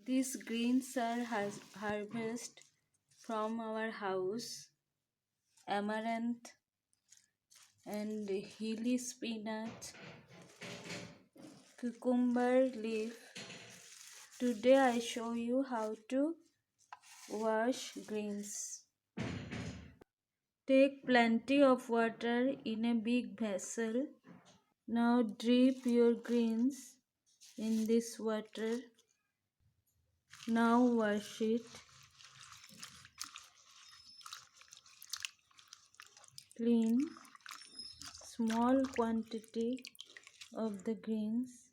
These greens are harvested from our house. Amaranth and hilly spinach, cucumber leaf. Today I show you how to wash greens. Take plenty of water in a big vessel. Now dip your greens in this water. Now wash it. Clean small quantity of the greens.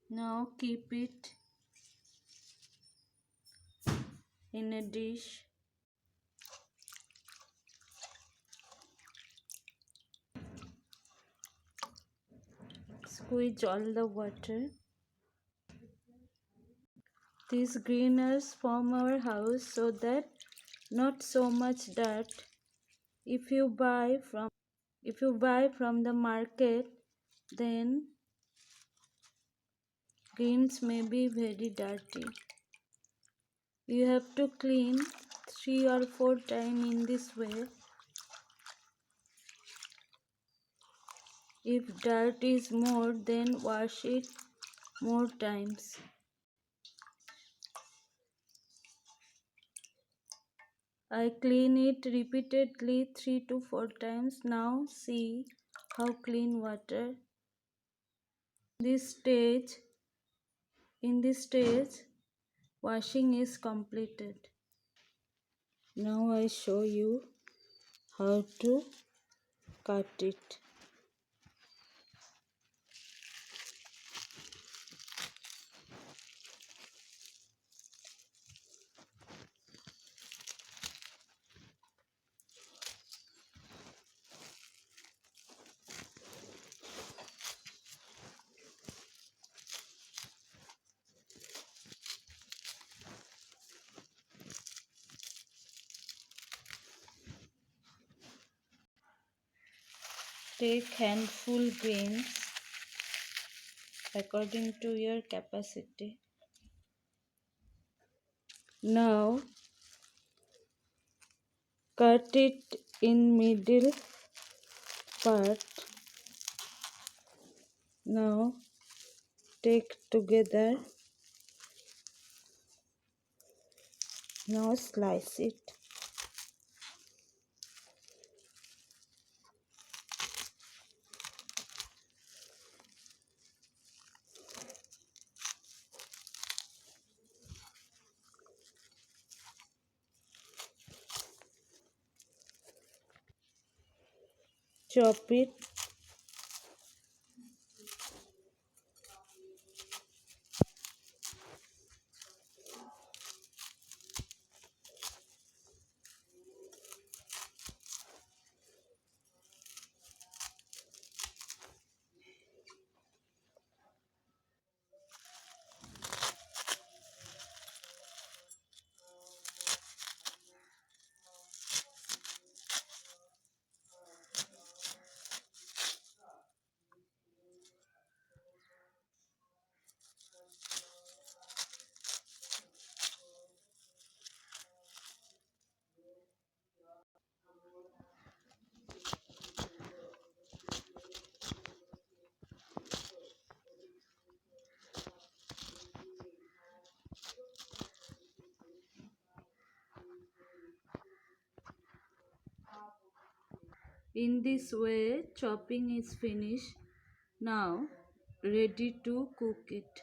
Now keep it in a dish. Squeeze all the water. These greeners from our house so that not so much dirt. If you buy from the market, then greens may be very dirty. You have to clean 3 or 4 times in this way. If dirt is more, then wash it more times. I clean it repeatedly 3 to 4 times. Now see how clean water. In this stage, washing is completed. Now I show you how to cut it. Take handful greens according to your capacity. Now cut it in middle part. Now take together. Now slice it. Chop it. In this way, chopping is finished. Now, ready to cook it.